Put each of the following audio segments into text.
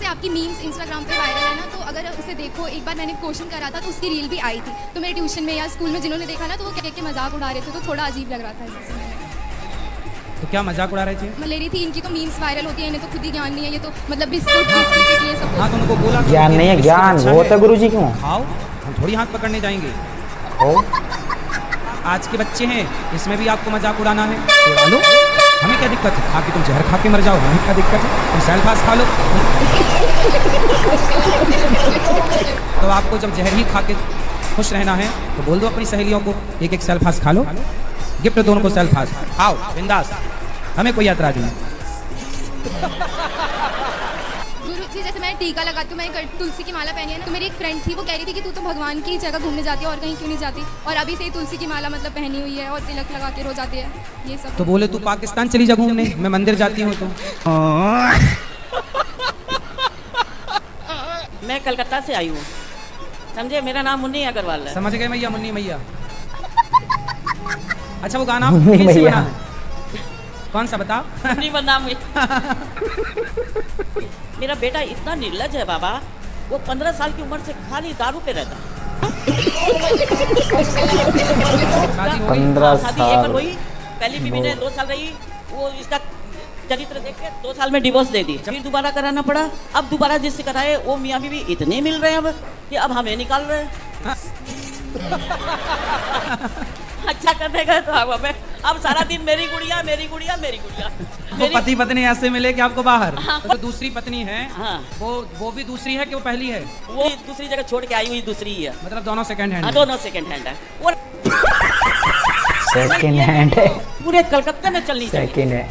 आपकी memes Instagram पे viral है ना, तो अगर उसे देखो, एक बार मैंने क्वेश्चन करा था तो उसकी रील भी आई थी, तो मेरे ट्यूशन में या स्कूल में जिन्होंने देखा ना तो वो कह के मजाक उड़ा रहे थे, तो थोड़ा अजीब लग रहा था इससे मैंने। तो क्या मजाक उड़ा रहे थे? मैं ले रही थी इनकी तो मीम्स वायरल होती है, इन्हें तो खुद ही ज्ञान नहीं है, ये तो मतलब बिस्कुट बिस्किट ये सब। हाँ, तुमको बोला ज्ञान नहीं है, ज्ञान वो तो गुरुजी क्यों खाओ, हम थोड़ी हाथ पकड़ने जाएंगे। आज के बच्चे हैं, इसमें भी आपको मजाक उड़ाना है, उड़ा लो, हमें क्या दिक्कत है? खा के तुम जहर खा के मर जाओ, हमें क्या दिक्कत है? तुम सेल्फास खा लो। तो आपको जब जहर ही खा के खुश रहना है तो बोल दो अपनी सहेलियों को एक एक सेल्फास खा लो, गिफ्ट दो उनको सेल्फास, आओ बिंदास, हमें कोई ऐतराज नहीं। गुरुजी जैसे मैं टीका लगाती हूँ, मैंने तुलसी की माला पहनी है ना, तो मेरी एक फ्रेंड थी, वो कह रही थी कि तू तो भगवान की जगह घूमने जाती है और कहीं क्यों नहीं जाती, और अभी से ही तुलसी की माला मतलब पहनी हुई है और तिलक लगा के रो जाती है, ये सब। तो बोले तू पाकिस्तान चली जा घूमने, मैं मंदिर जाती हूँ। तो मैं कलकत्ता से आई हूँ, समझे, मेरा नाम मुन्नी अग्रवाल है। समझ गए मैया, मुन्नी मैया। अच्छा, वो गाना मुन्नी किससे मैया। बना है? कौन सा बताओ? मुन्नी बदनाम हुई। मेरा बेटा इतना निर्लज है बाबा, वो 15 साल की उम्र से खाली दारू पे रहता है। शादी हो गई? 15 शादी एक बार साल हुई, पहली बीवी ने 2 साल रही, वो इसका चरित्र देख के 2 साल में डिवोर्स दे दी, फिर दोबारा कराना पड़ा। अब दोबारा जिससे कराए वो मियाँ बीवी इतने मिल रहे हैं अब कि अब हमें निकाल रहे हैं। अच्छा करने गए तो अब सारा दिन मेरी गुड़िया मेरी गुड़िया मेरी गुड़िया। वो पति पत्नी ऐसे मिले कि आपको बाहर। हाँ। तो दूसरी पत्नी है, हाँ। वो भी दूसरी है कि वो पहली है? वो दूसरी जगह छोड़ के आई हुई दूसरी ही है, मतलब दोनों सेकंड हैंड? हाँ, दोनों सेकंड हैंड है। और सेकंड हैंड है, पूरे कलकत्ता में चलनी चाहिए सेकंड है।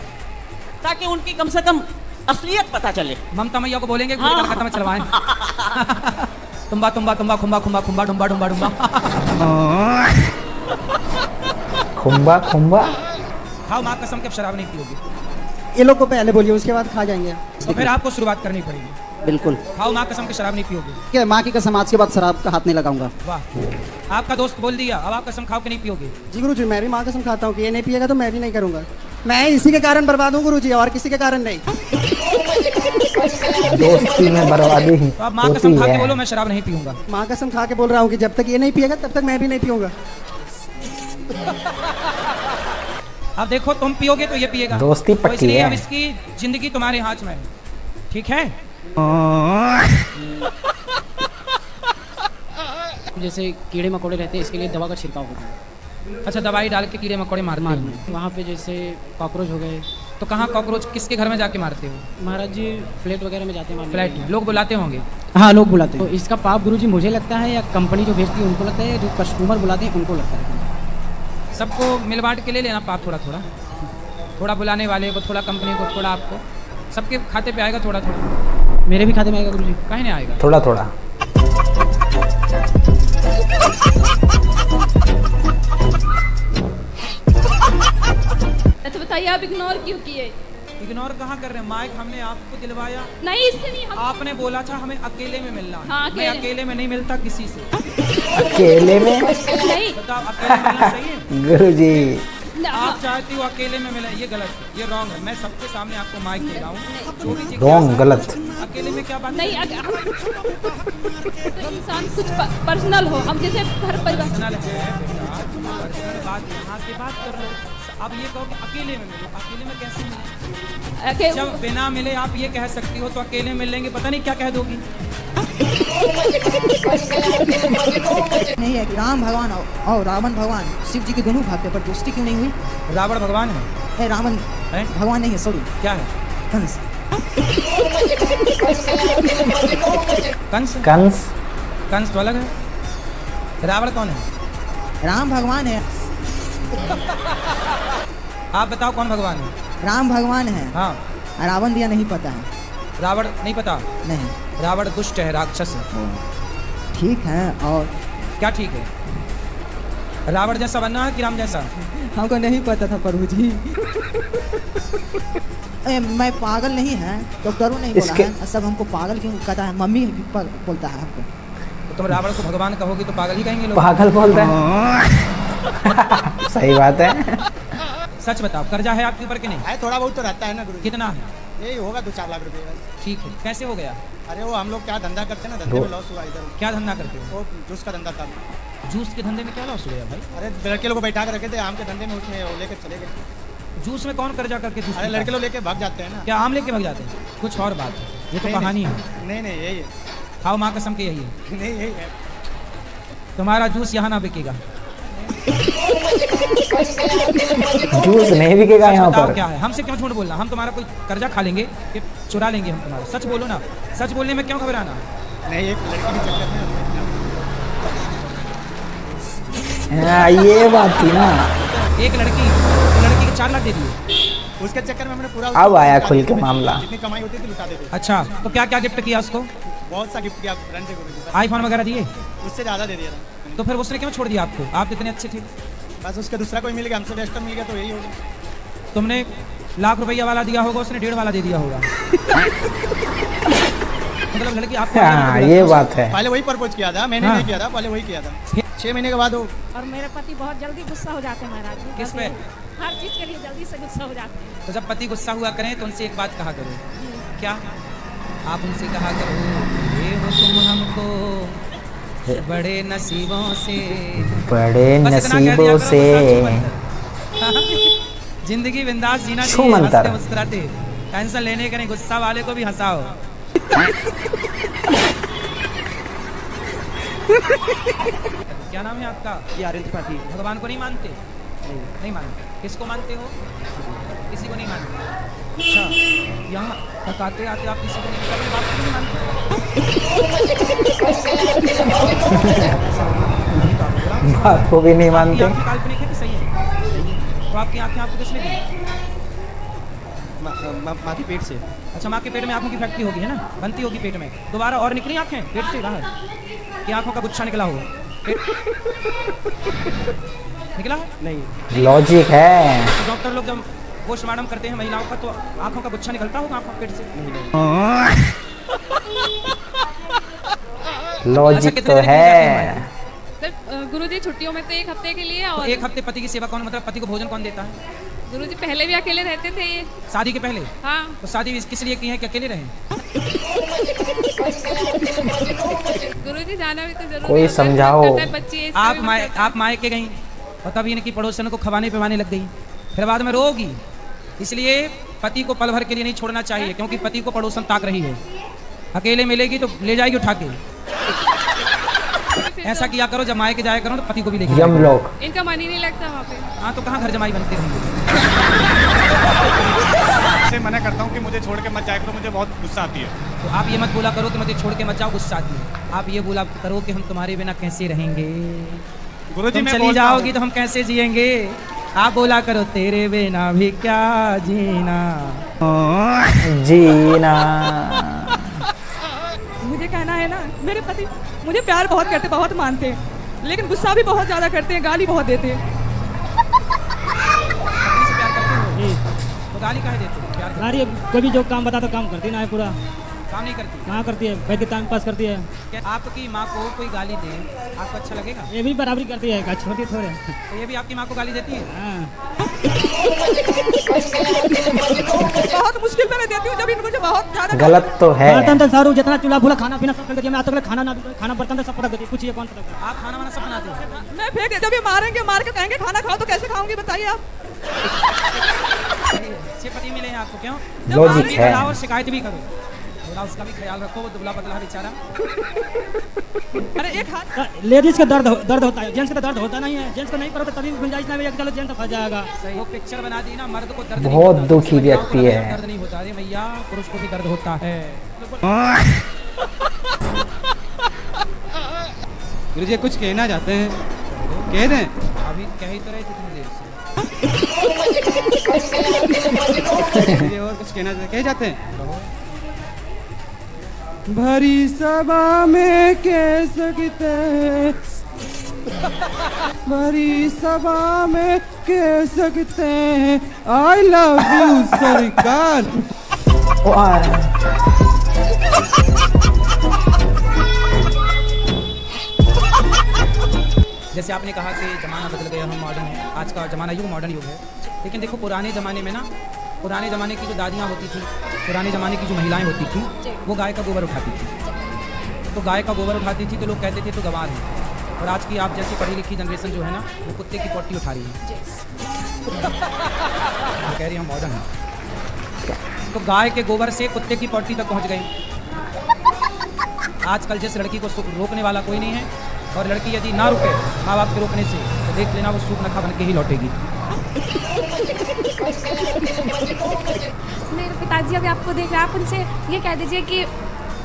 ताकि उनकी कम से कम असलियत पता चले। ममता मैया को बोलेंगे कि हाँ। कलकत्ता में चलवाएं। तुम्बा तुम्बा तुम्बा खुम्बा खुम्बा खुम्बा डुम्बा डुम्बा डुम्बा। खुम्बा खुम्बा। खाओ, माँ कसम के अब शराब नहीं पियोगी। ये लोग को पहले बोलिए, उसके बाद खा जाएंगे। तो फिर आपको शुरुआत करनी पड़ेगी। बिल्कुल। खाओ, माँ कसम के शराब नहीं पियोगी। क्या माँ की कसम, आज के बाद शराब का हाथ नहीं लगाऊंगा। वाह, आपका दोस्त बोल दिया, अब आप कसम खाओ कि नहीं पियोगे। जी गुरुजी, मैं भी माँ कसम खाता हूँ कि ये नहीं पिएगा तो मैं भी नहीं करूंगा। मैं इसी के कारण बर्बाद हूँ गुरुजी, और किसी के कारण नहीं। दोस्ती में बर्बादी ही तो आप माँ होती कसम खा के है। बोलो मैं शराब नहीं पीऊंगा। माँ कसम खा के बोल रहा हूँ कि जब तक ये नहीं पिएगा तब तक मैं भी नहीं पीऊंगा। अब देखो, तुम पियोगे तो ये पिएगा। दोस्ती तो पक्की इसलिए है। अब इसकी जिंदगी तुम्हारे हाथ में है, ठीक है? जैसे कीड़े मकोड़े रहते हैं, इसके लिए दवा का छिड़काव होता है। अच्छा, दवाई डाल के कीड़े मकोड़े मारते हो? वहाँ पे जैसे कॉकरोच हो गए। तो कहाँ कॉकरोच, किसके घर में जाके मारते हो? महाराज जी फ्लैट वगैरह में जाते हैं मारने फ्लैट के लिए। लोग बुलाते होंगे। हाँ, लोग बुलाते हैं। तो इसका पाप गुरुजी मुझे लगता है या कंपनी जो भेजती है उनको लगता है, या जो कस्टमर बुलाते हैं उनको लगता है? सबको मिल बांट के ले लेना पाप, थोड़ा थोड़ा, थोड़ा बुलाने वाले को, थोड़ा कंपनी को, थोड़ा आपको, सबके खाते पे आएगा थोड़ा थोड़ा। मेरे भी खाते में आएगा गुरुजी? कहीं नहीं आएगा। थोड़ा थोड़ा। अच्छा बताइए, आप इग्नोर क्यों किए? इग्नोर कहाँ कर रहे हैं? माइक हमने आपको दिलवाया, नहीं, इससे नहीं हम। आपने बोला था हमें अकेले में मिलना है। हाँ, मैं अकेले। अकेले में नहीं मिलता किसी से। अकेले में नहीं बताओ, अकेले मिलना सही है? गुरुजी आप चाहती हो अकेले में मिले, ये गलत है, ये रॉन्ग है। मैं सबके सामने आपको माइक दे रहा हूँ, जो भी जिज्ञासा- रॉन्ग, गलत। अकेले में क्या बात नहीं, तो इंसान कुछ पर्सनल हो, हम जैसे घर परिवार। पर्सनल है बेटा, पर्सनल बात यहाँ की बात कर लो। अब ये कहो कि अकेले में मिलो, अकेले में कैसे मिले? जब बिना मिले आप ये कह सकती हो तो अकेले मिल लेंगे, पता नहीं क्या कह दोगी। नहीं है कि राम भगवान और रावण भगवान शिव जी के दोनों भाग थे, पर दोस्ती क्यों नहीं हुई? रावण भगवान है? रावण है? भगवान नहीं है, सॉरी, क्या है? कंस। कंस? कंस कंस तो अलग है, रावण कौन है? राम भगवान है, आप बताओ कौन भगवान है? राम भगवान है। हाँ, रावण दिया नहीं पता है। रावण नहीं पता? नहीं। रावण दुष्ट है, राक्षस है। ठीक है, और क्या ठीक है? रावण जैसा बनना है कि राम जैसा? हमको नहीं पता था प्रभु जी। मैं पागल नहीं है, डॉक्टरों नहीं बोला है, सब हमको पागल क्यों कहता है, मम्मी बोलता है हमको। तो तुम रावण को भगवान कहोगी तो पागल ही कहेंगे लोग। पागल बोलते हैं। सही बात है। सच बताओ, कर्जा है आपके ऊपर कि नहीं? है, थोड़ा बहुत तो रहता है ना गुरुजी। कितना है? यही होगा 2-4 लाख रुपए बस। ठीक है, कैसे हो गया? अरे वो हम लोग क्या धंधा करते हैं ना, धंधे में लॉस हुआ इधर। क्या धंधा करते हो? वो जूस का धंधा था। जूस के धंधे में क्या लॉस हो गया भाई? अरे लड़के लोग को बैठा कर रखे थे आम के धंधे में, उसमें वो लेकर चले गए। जूस में कौन कर्जा करके जूस अरे पीता लड़के है? लोग लेके भाग जाते हैं ना। क्या आम लेके भाग जाते हैं? कुछ और बात है, ये तो नहीं, कहानी है। नहीं नहीं यही है। खाओ माँ कसम के, यही है। नहीं यही है। तुम्हारा जूस यहाँ ना बिकेगा। जूस नहीं बिकेगा यहाँ बताओ पर। क्या है? हमसे क्यों झूठ बोलना? हम तुम्हारा कोई कर्जा खा लेंगे कि चुरा लेंगे हम तुम्हारा? सच बोलो ना, सच बोलने में क्यों घबराना? नहीं, एक लड़की के चक्कर में हाँ, ये बात थी ना। एक लड़की के 4 लाख दे दिए। उसके चक्कर में हमने पूरा अब आया खुल के मामला। जितनी कमाई होती थी लुटा देते। अच्छा, तो क्या क्या गिफ्ट किया उसको? बहुत सा गिफ्ट किया फ्रेंड से गुरुजी। आईफोन वगैरह दिए? उससे ज़्यादा दे दिया था। तो फिर उसने क्यों छोड़ दिया आपको? आप इतने अच्छे थे। बस उसका दूसरा कोई मिल गया, हमसे बेस्ट मिल गया तो यही हो गया। तुमने लाख रुपया वाला दिया होगा, उसने 1.5 वाला दे दिया होगा। मतलब लड़की आपको हाँ, ये बात है। पहले वही प्रपोज किया था, मैंने हाँ। नहीं किया था, पहले वही किया था। 6 महीने के बाद वो और मेरे पति बहुत जल्दी गुस्सा हो जाते हैं महाराज जी। किस पे? हर चीज के लिए जल्दी से गुस्सा हो जाते हैं। तो जब पति गुस्सा हुआ करें तो उनसे एक बात कहा करो। क्या? आप उनसे कहा करो, ये हो तुम हमको बड़े नसीबों से, बड़े बस इतना कह दिया नसीबों करो, से। जिंदगी बिंदास जीना छू चाहिए, मंतर। हंसते मुस्कुराते। टेंशन लेने का नहीं, गुस्सा वाले को भी हंसाओ। क्या नाम है आपका? यार त्रिपाठी। भगवान को नहीं मानते? नहीं मानते। किसको मानते हो? किसी को नहीं मानते। अच्छा, यहाँ तक आते आते आप किसी को नहीं, अपने बाप को नहीं मानते? बात को भी नहीं आपकी मानते। आंखें काल्पनिक है कि सही है? तो आपकी आंखें आपको किसने दी? माँ के पेट से। अच्छा, माँ के पेट में आंखों की फैक्ट्री होगी, है ना? बनती होगी पेट में, दोबारा और निकली आंखें पेट से बाहर, कि आंखों का गुच्छा निकला होगा? निकला है? नहीं। लॉजिक है। तो डॉक्टर लोग जब पोस्टमार्टम करते हैं महिलाओं का, तो आंखों का गुच्छा निकलता होगा आंखों पेट से? लॉजिक कितने तो दिन के लिए जाते हैं है। गुरुजी छुट्टियों में तो 1 हफ्ते के लिए, तो और 1 हफ्ते पति की सेवा कौन, मतलब पति को भोजन कौन देता है? गुरुजी पहले भी अकेले रहते थे ये। शादी के पहले? हाँ। तो शादी किस लिए की है कि अकेले रहें? गुरुजी जाना भी तो जरूरी कोई होता है, समझाओ। करता है, बच्चे इसका भी मतलब आप मायके गई और तब इनकी पड़ोसन को खवाने पिवाने लग गई, फिर बाद में रोगी। इसलिए पति को पल भर के लिए नहीं छोड़ना चाहिए, क्योंकि पति को पड़ोसन ताक रही है। अकेले मिलेगी तो ले जाएगी उठा के। ऐसा किया करो, जब मायके जाया करो तो पति को भी लेके यम लोग। इनका मन ही नहीं लगता वहाँ पे। हाँ, तो कहाँ घर जमाई बनते रहेंगे? से मना करता हूँ कि मुझे छोड़ के मत जाए करो, मुझे बहुत गुस्सा आती है। तो आप ये मत बोला करो कि मुझे छोड़ के मत जाओ, गुस्सा आती है। आप ये बोला करो कि हम तुम्हारे बिना कैसे रहेंगे, गुरुजी तुम मैं चली बोलता जाओगी हूँ। तो हम कैसे जिएंगे। आप बोला करो, तेरे बिना भी क्या जीना। जीना। मुझे कहना है ना, मेरे पति मुझे प्यार बहुत करते, बहुत मानते, लेकिन गुस्सा भी बहुत ज्यादा करते हैं, गाली बहुत देते हैं। पत्नी से प्यार करते हो तो गाली काहे देते हो? प्यार करते गाड़ी कभी जो काम बता तो काम करती ना है पूरा। हो, काम नहीं करती। कहाँ करती है, बैठ के टाइम पास करती है। क्या आपकी माँ को कोई गाली दे, आपको अच्छा लगेगा? ये भी बराबरी करती है, छोटी थोड़े। तो ये भी आपकी माँ को गाली देती है? हाँ। बहुत मुश्किल में मैं देती हूँ, जब मुझे बहुत ज्यादा। गलत तो है। बर्तन तो सारू जितना चूल्हा भूला खाना पीना सब कर देती है। मैं आज तक खाना ना खाना बर्तन तो सब पटक देती है। पूछिए कौन पटक। आप खाना वाना सब बनाते हो? मैं फेंक, जब ये मारेंगे, मार के कहेंगे खाना खाओ, तो कैसे खाऊंगी बताइए आप? अच्छे पति मिले हैं आपको, क्यों? लॉजिक भी है। बताओ और शिकायत भी करो, थोड़ा उसका भी ख्याल रखो, वो दुबला पतला बेचारा। अरे एक हाथ लेडीज का दर्द होता है, जेंट्स का दर्द होता नहीं है। जेंट्स का नहीं करो तो तभी गुंजाइश नहीं है कि चलो जेंट्स फंस जाएगा। वो पिक्चर बना दी ना, मर्द को दर्द बहुत नहीं होता। दुखी महिलाओं को व्यक्ति लगता है। दर्द नहीं होता। अरे भैया, पुरुष को भी दर्द होता है। गुरुजी कुछ कहना चाहते हैं, कह दें। अभी कह ही तो रहे थे इतनी देर से। गुरुजी और कुछ कहना कह जाते हैं। भरी सभा में कह सकते हैं, भरी सभा में कह सकते हैं, आई लव यू सरकार। जैसे आपने कहा कि ज़माना बदल गया, हम मॉडर्न हैं, आज का ज़माना युग मॉडर्न युग है। लेकिन देखो पुराने ज़माने में ना, पुराने ज़माने की जो दादियाँ होती थी, पुराने ज़माने की जो महिलाएं होती थी, वो गाय का गोबर उठाती थी। तो गाय का गोबर उठाती थी तो लोग कहते थे तो गंवार है। और आज की आप जैसी पढ़ी लिखी जनरेशन जो है ना, वो कुत्ते की पॉटी उठा रही है। कह रही हम मॉडर्न हैं। तो गाय के गोबर से कुत्ते की पॉटी तक पहुंच गई। आजकल जिस लड़की को रोकने वाला कोई नहीं है, और लड़की यदि ना रुके माँ बाप के रोकने से, तो देख लेना वो सूर्पनखा बन के ही लौटेगी। मेरे पिताजी अभी आपको देख रहे हैं, आप उनसे ये कह दीजिए कि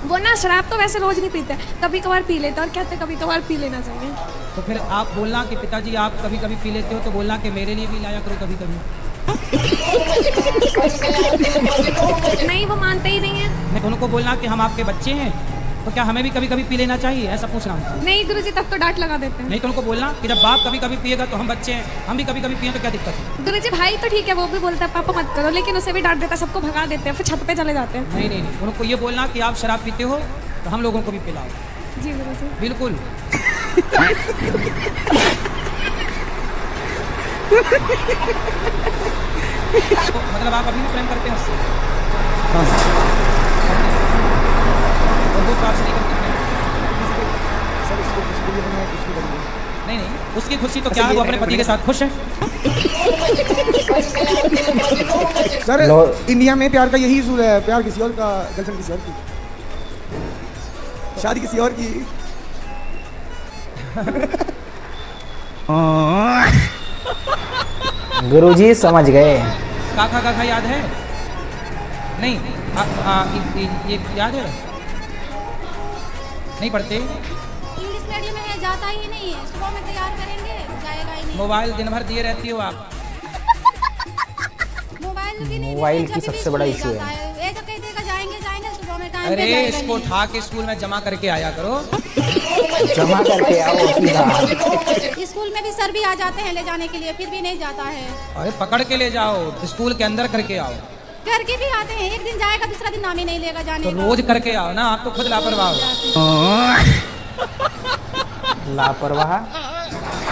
वो ना शराब तो वैसे रोज नहीं पीते, कभी कभार पी लेते, और कहते कभी कभार पी लेना चाहिए। तो फिर आप बोलना कि पिताजी आप कभी कभी पी लेते हो, तो बोलना कि मेरे लिए भी लाया करो कभी कभी। नहीं, वो मानते ही नहीं है। नहीं, उनको बोलना कि हम आपके बच्चे हैं, तो क्या हमें भी कभी कभी पी लेना चाहिए, ऐसा पूछना उनसे। नहीं गुरुजी, तब तो डांट लगा देते हैं। नहीं तो उनको बोलना कि जब बाप कभी कभी पिएगा तो हम बच्चे हैं, हम भी कभी कभी पिए तो क्या दिक्कत है। गुरुजी भाई तो ठीक है, वो भी बोलता है पापा मत करो, लेकिन उसे भी डांट देता है, सबको भगा देते हैं, फिर छत पे चले जाते हैं। नहीं नहीं नहीं, उनको ये बोलना कि आप शराब पीते हो तो हम लोगों को भी पिलाओ। जी गुरुजी। बिल्कुल। तो मतलब आप अभी भी प्रेम करते हैं उससे? हाँ। और वो तो आपसे नहीं करती प्रेम? सर उसको खुशी के लिए मैं कुछ भी करूँगा। नहीं नहीं, उसकी खुशी तो क्या है, वो अपने पति के साथ खुश है। सर इंडिया में प्यार का यही उसूल है, प्यार किसी और का, गर्लफ्रेंड किसी और की, शादी किसी और की। गुरुजी समझ गए। काका काका याद है? नहीं ये याद है? नहीं पढ़ते? इंग्लिश मीडियम में जाता ही नहीं है, सुबह में तैयार करेंगे, जाएगा ही नहीं। मोबाइल दिन भर दिए रहती हो आप। मोबाइल की सबसे बड़ा इशू है। ऐसा कह देगा जाएंगे जाएंगे, सुबह में टाइम अरे इसको उठा के स्कूल में जमा करके आया करो। जमा करके आओ सीधा। स्कूल में भी सर भी आ जाते हैं ले जाने के लिए, फिर भी नहीं जाता है। अरे पकड़ के ले जाओ, स्कूल के अंदर करके आओ। करके भी आते हैं, एक दिन जाएगा दूसरा दिन नाम ही नहीं लेगा जाने तो का। रोज करके आओ ना, आप तो खुद लापरवाह हो। लापरवाह।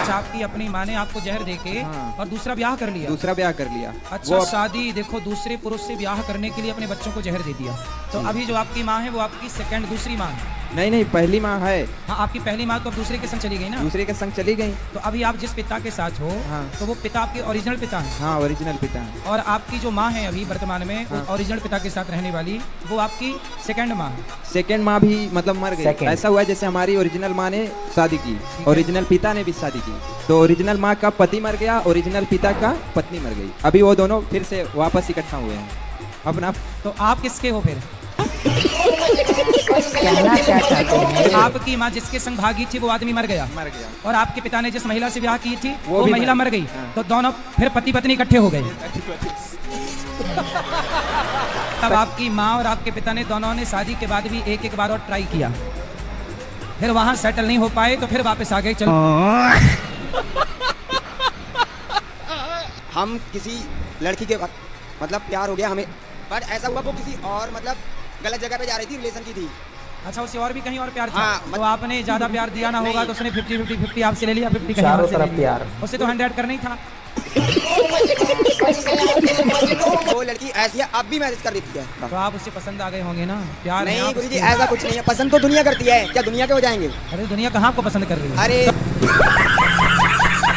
अच्छा, आपकी अपनी माँ ने आपको जहर देके और दूसरा ब्याह कर लिया। दूसरा ब्याह कर लिया। अच्छा शादी देखो, दूसरे पुरुष से ब्याह करने के लिए अपने बच्चों को जहर दे दिया। तो अभी जो आपकी माँ है वो आपकी सेकंड दूसरी माँ है। नहीं पहली माँ है। हाँ, आपकी पहली माँ तो अब दूसरे के संग चली गई ना। दूसरे के संग चली गई। तो अभी आप जिस पिता के साथ हो, हाँ। तो वो पिता आपके ओरिजिनल पिता है। हाँ ओरिजिनल पिता है। और आपकी जो माँ है अभी वर्तमान में, हाँ। ओरिजिनल पिता के साथ रहने वाली, वो आपकी सेकंड माँ है। सेकंड माँ भी मतलब मर गई। Second। ऐसा हुआ जैसे हमारी ओरिजिनल माँ ने शादी की, ओरिजिनल पिता ने भी शादी की, तो ओरिजिनल माँ का पति मर गया, ओरिजिनल पिता का पत्नी मर गई। अभी वो दोनों फिर से वापस इकट्ठा हुए हैं अपना। तो आप किसके हो फिर? कहना क्या चाहते हैं? आपकी माँ जिसके संग भागी थी वो आदमी मर गया, और आपके पिता ने जिस महिला से ब्याह की थी वो भी महिला मर गई। हाँ। तो दोनों फिर पति पत्नी इकट्ठे हो गए। तब आपकी माँ और आपके पिता ने दोनों ने शादी के बाद भी एक बार और ट्राई किया, फिर वहां सेटल नहीं हो पाए तो फिर वापस आ गए। चल हम किसी लड़की के मतलब प्यार हो गया हमें, बट ऐसा हुआ वो किसी और मतलब गलत जगह पे जा रही थी, रिलेशन की थी। अच्छा, उसे और भी कहीं और प्यार था। हाँ, तो आपने ज्यादा प्यार दिया ना होगा तो उसने 50-50 आपसे ले लिया, 50 कहीं चारों और से ले तरफ लिया। प्यार। उसे तो 100 करना ही था। वो लड़की ऐसी है, अब भी मैसेज कर देती है। तो आप उससे पसंद आ गए होंगे ना, प्यार है नहीं आप गुरुजी, उसके। ऐसा कुछ नहीं है, पसंद तो दुनिया करती है, क्या दुनिया के हो जाएंगे? अरे दुनिया कहाँ आपको पसंद कर रही है? अरे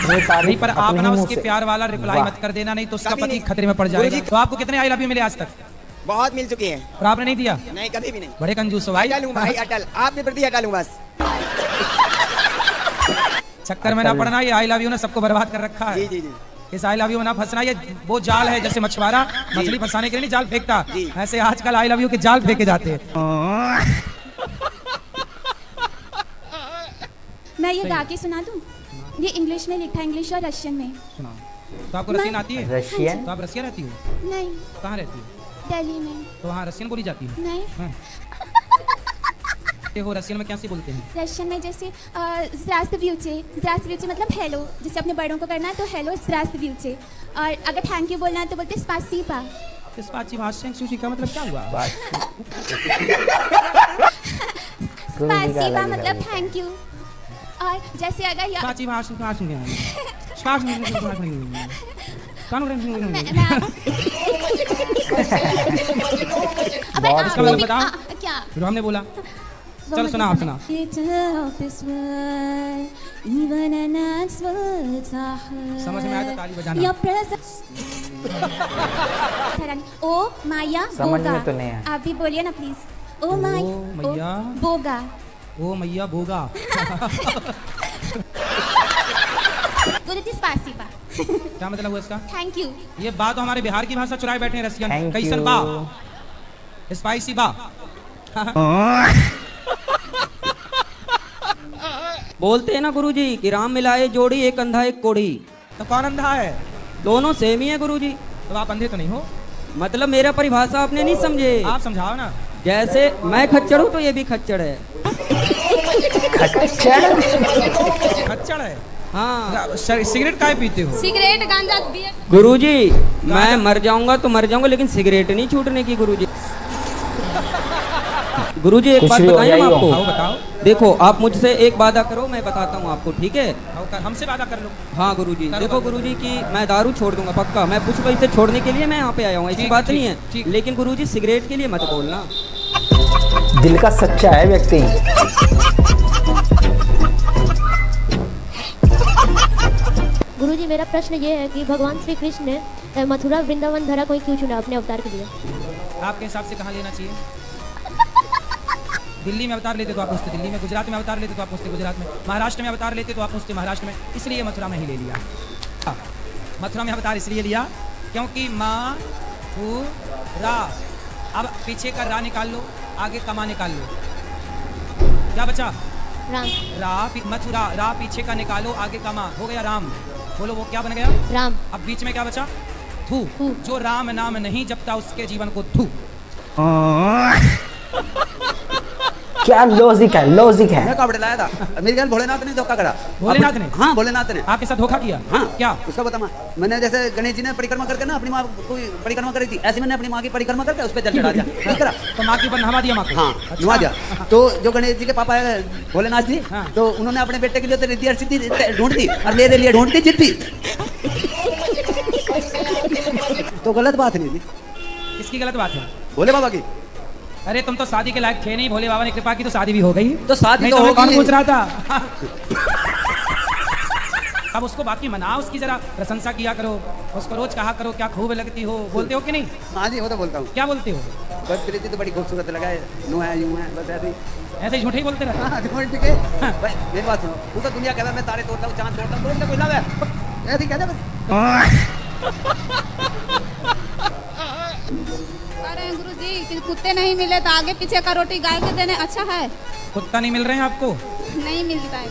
नहीं, पर आप अपने ना मुंह उसके से। प्यार वाला रिप्लाई वाह। मत कर देना, नहीं तो उसका कभी पति नहीं। खतरे में पड़ जाएगा। गुरुजी- तो आपको कितने आई लव यू मिले आज तक? बहुत मिल चुकी है। और आपने नहीं दिया? नहीं, कभी भी नहीं। बड़े कंजूस हो भाई। अटल हूँ भाई, अटल आपके प्रति अटल हूँ बस। चक्कर में ना पड़ना, ये आई लव यू ने सबको बर्बाद कर रखा है। जी जी जी। इस आई लव यू में ना फंसना, ये वो जाल है जैसे मछुआरा मछली फंसाने के लिए नहीं जाल फेंकता, जी। ऐसे आजकल आई लव यू के जाल फेंके जाते हैं। मैं ये गा के सुना दूं? ये इंग्लिश में लिखा है, इंग्लिश और रशियन में। सुनाओ। तो आपको रशियन आती है? रशियन? तो आप रसिया रहती हो? नहीं, कहाँ रहती हो? दिल्ली में। तो वहाँ रशियन बोली जाती है? नहीं, हाँ। वो रशियन में कैसे बोलते हैं? रशियन में जैसे ज़्रास्तव्यूचे मतलब हेलो, जैसे अपने बड़ों को करना है तो हेलो ज़्रास्तव्यूचे, और अगर थैंक यू बोलना है तो बोलते स्पासिबा। स्पाची भाषण सुशी का मतलब क्या हुआ? स्पासिबा मतलब थैंक यू। और जैसे अगर स्पाची भाषण अबे बहुत आपको मतलब भी बताओ। क्या जो हमने बोला चलो सुना आप सुना समझ में आया तो ताली बजाना ओ माया समझ बोगा। में तो नहीं आया। आप भी बोलिए ना प्लीज। ओ माया मैया बोगा। ओ मैया बोगा गुरुजी स्पासिबा। क्या मतलब हुआ इसका? Thank you. ये बा तो हमारे बिहार की भाषा चुराए बैठे हैं रसियन। Thank कैसन you. बा? स्पाइसी बा। बोलते हैं ना गुरुजी कि राम मिलाए जोड़ी एक अंधा एक कोढ़ी। तो कौन अंधा है? दोनों सेम ही है गुरुजी। तो आप अंधे तो नहीं हो? मतलब मेरा परिभाषा आपने नहीं समझे। आप समझाओ ना। जैसे मैं खच्चर हूँ तो ये भी खच्चर है। खच्चड़ है? हाँ। सिगरेट काहे पीते हो? सिगरेट गांजा बियर। गुरुजी मैं मर जाऊंगा तो मर जाऊंगा लेकिन सिगरेट नहीं छूटने की गुरुजी। गुरुजी एक कुछ बात भी हो बताएं हम जाइए हो। आपको। बताओ। देखो आप मुझसे एक वादा करो मैं बताता हूँ आपको, ठीक है? हमसे वादा कर लो। हाँ गुरुजी करो देखो वादा। गुरुजी की मैं दारू छोड़ दूंगा पक्का। मैं कुछ पैसे छोड़ने के लिए मैं यहाँ पे आया हूँ, ऐसी ठीक, बात ठीक, नहीं है। ठीक। लेकिन गुरुजी सिगरेट के लिए मत बोलना। दिल का सच्चा है व्यक्ति। गुरुजी मेरा प्रश्न ये है कि भगवान श्री कृष्ण ने मथुरा वृंदावन धरा कोई क्यों चुना अपने अवतार के लिए? आपके हिसाब से कहाँ लेना चाहिए? दिल्ली में अवतार लेते तो आप पूछते दिल्ली में, गुजरात में अवतार लेते तो आप पूछते गुजरात में, महाराष्ट्र में अवतार लेते तो आप पूछते महाराष्ट्र में। इसलिए मथुरा में ही ले लिया। मथुरा में अवतार इसलिए लिया क्योंकि मथुरा। अब पीछे का रा निकाल लो, आगे कमा निकाल लो, क्या बचा? राम। मथुरा रा पीछे का निकालो, आगे कमा, हो गया राम। बोलो वो क्या बन गया? राम। अब बीच में क्या बचा? थू। जो राम नाम नहीं जपता उसके जीवन को थू। क्या लॉजिक है, लॉजिक है। मैं कपड़े लाया था, मेरे ख्याल भोलेनाथ ने धोखा करा। भोलेनाथ ने? हाँ भोलेनाथ ने आपके साथ धोखा किया? हाँ क्या? उसका बता। मैंने जैसे गणेश जी ने परिक्रमा करके ना अपनी माँ को परिक्रमा करी थी, ऐसे मैंने अपनी माँ की परिक्रमा करके उस पर जल चढ़ा दिया। ठीक करा? तो माँ के ऊपर नहवा दिया माँ को? हाँ नहा दिया। तो जो गणेश जी के पापा है भोलेनाथ जी, हाँ। तो उन्होंने अपने बेटे के लिए तो रिद्धि और सिद्धि ढूंढ दी और मेरे लिए ढूंढ दी जिद्दी। तो गलत बात नहीं थी। किसकी गलत बात है? भोले बाबा की। अरे तुम तो शादी के लायक थे नहीं, भोले बाबा ने कृपा की तो शादी भी हो गई। तो शादी नहीं तो मैं होगी। कौन पूछ रहा था? अब उसको बाकी मनाओ, उसकी जरा प्रशंसा किया करो, उसको रोज कहा करो क्या खूब लगती हो। बोलते हो कि नहीं? हाँ जी वो तो बोलता हूँ। क्या बोलते हो? बस प्रीति तो बड़ी खूबसूरत लगा है, यूं है बस ऐसे ही। ऐसे ही झूठे ही बोलते रहते? हाँ ठीक है। भाई मेरी बात सुनो, तू तो दुनिया कहता है मैं तारे तोड़ता हूँ, चांद तोड़ता हूँ, तो कोई लगा ऐसे ही कहता बस। अरे गुरुजी कुत्ते नहीं मिले तो आगे पीछे का रोटी गाय के देने अच्छा है। कुत्ता नहीं मिल रहे हैं आपको? नहीं मिलता है।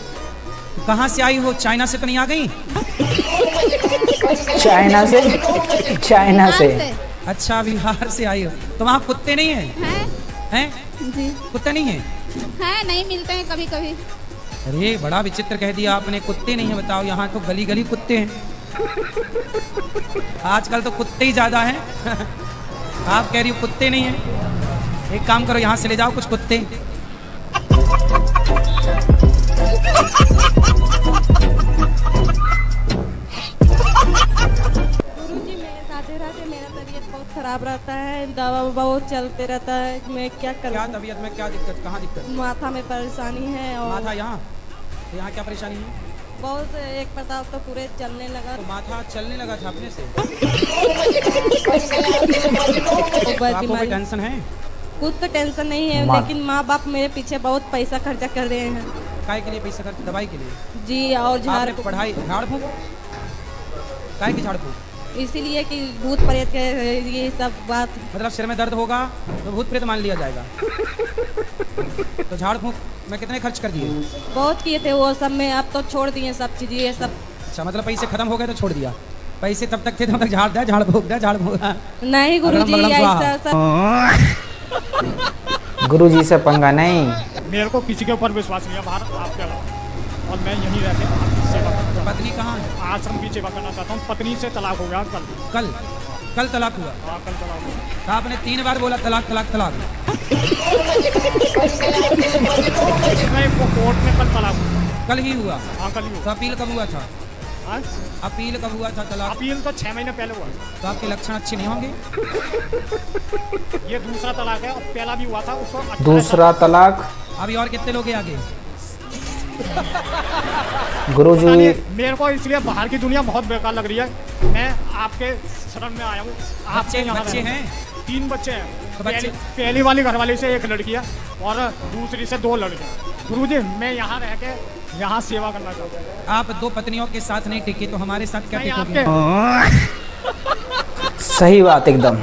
कहाँ से आई हो? चाइना से तो नहीं आ गई? चाइना से? चाइना से। अच्छा बिहार से आई हो तो वहाँ कुत्ते नहीं है? हैं? जी कुत्ते नहीं है? नहीं मिलते हैं कभी कभी। अरे बड़ा विचित्र कह दिया आपने, कुत्ते नहीं है। बताओ यहाँ तो गली गली कुत्ते हैं। आजकल तो कुत्ते ही ज्यादा हैं। आप कह रही हो कुत्ते नहीं है? एक काम करो यहाँ से ले जाओ कुछ कुत्ते। गुरुजी मेरे साथ रहते मेरा तबीयत बहुत खराब रहता है, दवा बहुत चलते रहता है, मैं क्या करूँ? क्या तबीयत में क्या दिक्कत? कहाँ दिक्कत? माथा में परेशानी है और माथा यहाँ? तो यहाँ क्या परेशानी है? बहुत एक प्रताप तो पूरे चलने लगा। तो माथा चलने लगा था अपने से? तो आपको कोई टेंशन है? कुछ तो टेंशन नहीं है, लेकिन माँ बाप मेरे पीछे बहुत पैसा खर्चा कर रहे हैं। काय के लिए पैसा खर्च? दवाई के लिए? जी और झाड़ पढ़ाई झाड़ फूक? काय की झाड़ फूक? इसीलिए कि भूत प्रेत के ये सब बात। मतलब सिर में दर्द होगा तो भूत प्रेत मान लिया जाएगा। तो झाड़ फूक में कितने खर्च कर दिए? बहुत किए थे वो सब में, अब तो छोड़ दिए सब चीज़ ये सब। अच्छा मतलब पैसे खत्म हो गए तो छोड़ दिया? पैसे तब तक थे तब तक झाड़ दिया, झाड़ फूक दिया, झाड़ फूक। नहीं गुरुजी ऐसा सब। गुरुजी से पंगा नहीं। मेरे को किसी के ऊपर विश्वास नहीं है भारत आपके अलावा, और मैं यहीं रहते आपकी सेवा करना। पत्नी कहाँ है? आश्रम की सेवा करना चाहता हूँ। पत्नी से तलाक हो गया कल। कल? कल तलाक हुआ? हाँ कल तलाक हुआ। तो आपने 3 बार बोला तलाक तलाक तलाक। नहीं वो कोर्ट में कल तलाक हुआ। कल ही हुआ? हाँ कल ही हुआ। तो अपील कब हुआ था? हाँ? अपील कब हुआ था तलाक? अपील तो 6 महीने पहले हुआ। तो आपके लक्षण अच्छे नहीं होंगे। ये दूसरा तलाक है और पहला भी हुआ था उसको 18 दूसरा तलाक। अभी और कितने लोग हैं आगे? गुरुजी मेरे को इसलिए बाहर की दुनिया बहुत बेकार लग रही है। मैं आपके शरण में आया हूँ। आपके यहाँ बच्चे हैं? 3 बच्चे हैं। तो बच्चे? पहली वाली घरवाली से 1 लड़की है और दूसरी से 2 लड़के हैं। गुरुजी मैं यहाँ रह के यहाँ सेवा करना चाहता हूँ। आप 2 पत्नियों के साथ नहीं टिके तो हमारे साथ क्या टिकोगे? सही बात एकदम।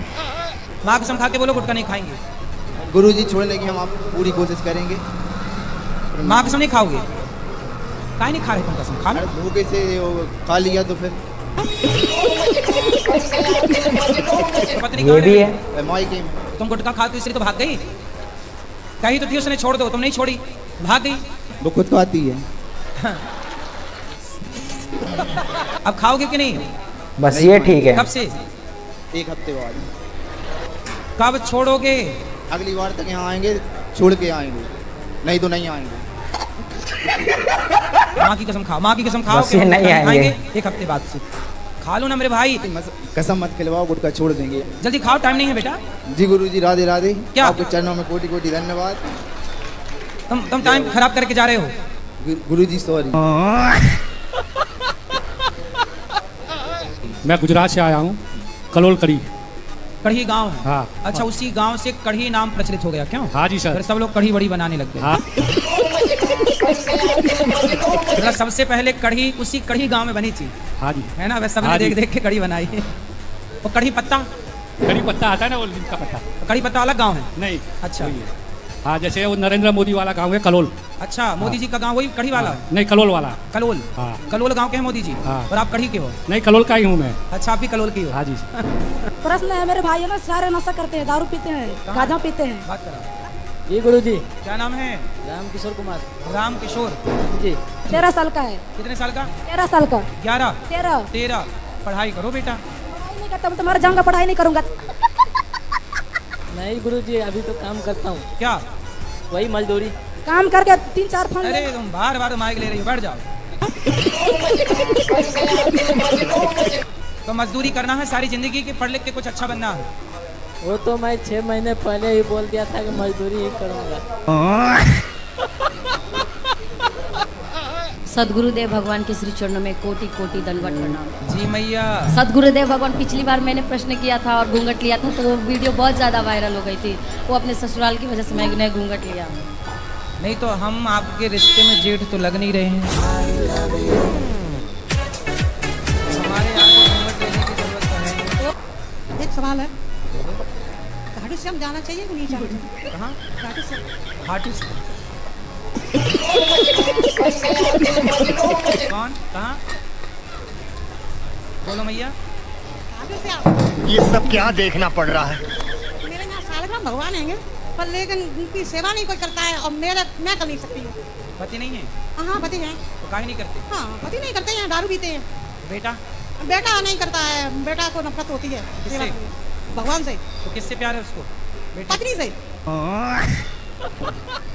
माँ कसम खा के बोलो गुटखा नहीं खाएंगे। गुरुजी छोड़ने की हम आप पूरी कोशिश करेंगे। माँ कसम नहीं खाओगे? काहे नहीं खा रहे तुम कसम? खा लो। धोखे से वो खा लिया तो फिर पत्नी ये भी है। मायके में तुम गुटखा खाते इसलिए तो भाग गई। कही तो थी उसने छोड़ दो, तुम नहीं छोड़ी, भाग गई। वो खुद को आती है। अब खाओगे कि नहीं? बस ये ठीक है। कब से? 1 हफ्ते बाद। कब छोड़ोगे? अगली बार तक यहाँ आएंगे, छोड़ के आएंगे, नहीं तो नहीं आएंगे। माँ की कसम खाओ, माँ की कसम खाओ। बस ये नहीं आएंगे। 1 हफ्ते बाद से खा लो ना मेरे भाई। कसम मत खिलवाओ, गुटखा छोड़ देंगे। जल्दी खाओ, टाइम नहीं है बेटा। जी गुरुजी राधे राधे। क्या? आपके चरणों में कोटि कोटि धन्यवाद। तुम टाइम खराब करके जा रहे हो। गुरुजी सॉरी। मैं गुजरात से आया हूँ, कलोल कड़ी। कढ़ी गांव है। हाँ। अच्छा, उसी गांव से कढ़ी नाम प्रचलित हो गया क्यों? हाँ जी सर। फिर सब लोग कढ़ी बड़ी बनाने लग गए। हाँ। मतलब सबसे पहले कढ़ी उसी कढ़ी गांव में बनी थी। हाँ जी। है ना? वैसे सबने हाँ जी। देख देख के कढ़ी बनाई है। और कढ़ी पत्ता? कड़ी पत्ता आता है ना, वो नीम का पत्ता। कढ़ी पत्ता अलग गांव है? नहीं। अच्छा। वही है। हाँ, जैसे वो नरेंद्र मोदी वाला गांव है कलोल। अच्छा, मोदी जी का गांव वही कढ़ी वाला? नहीं, कलोल वाला। कलोल? हाँ। कलोल गांव के हैं मोदी जी? हाँ। और आप कढ़ी के हो? नहीं, कलोल का ही हूँ मैं। अच्छा, आप भी कलोल की हो? हाँ जी। प्रश्न है मेरे भाई, है ना, सारे नशा करते हैं, दारू पीते हैं, गांजा पीते हैं। बात करो। जी गुरुजी। क्या नाम है? राम किशोर कुमार। राम किशोर जी। 13 साल का है। कितने साल का? 13 साल का। 11? 13। पढ़ाई करो बेटा। पढ़ाई नहीं करता, मैं तुम्हारा जाऊंगा, पढ़ाई नहीं करूंगा। नहीं गुरुजी, अभी तो काम करता हूँ। क्या? वही मजदूरी। काम करके 3-4 फंड। अरे तुम बार बार माइक ले रही हो, बैठ जाओ। तो मजदूरी करना है सारी जिंदगी की, पढ़ लिख के कुछ अच्छा बनना है। वो तो मैं 6 महीने पहले ही बोल दिया था कि मजदूरी ही करूँगा। सदगुरुदेव भगवान के श्री चरणों में कोटि कोटि दंडवत प्रणाम। जी मैया। सदगुरुदेव भगवान, पिछली बार मैंने प्रश्न किया था और घूंघट लिया था तो वो वीडियो बहुत ज़्यादा वायरल हो गई थी। वो अपने ससुराल की वजह से मैंने घूंघट लिया। नहीं तो हम आपके रिश्ते में जेठ तो लग नहीं रहे हैं। हमारे यहाँ घूंघट लेने की जरूरत तो है। एक सवाल है, घाटू श्याम जाना चाहिए कि नहीं चाहिए? कहाँ? घाटू श्याम। घाटू श्याम? कौन? कहाँ? बोलो मैया। घाटू श्याम। ये सब क्या देखना पड़ रहा है? मेरे यहाँ सालग्राम भगवान हैं, पर लेकिन उनकी सेवा नहीं कोई करता है और मैं कर नहीं सकती हूँ। पति नहीं है? हाँ पति हैं। तो काहे नहीं करते? हाँ पति नहीं करते हैं, दारू पीते हैं। बेटा? बेटा नहीं करता है, बेटा को नफरत होती है किससे? भगवान से। तो किससे प्यार है उसको? पत्नी से।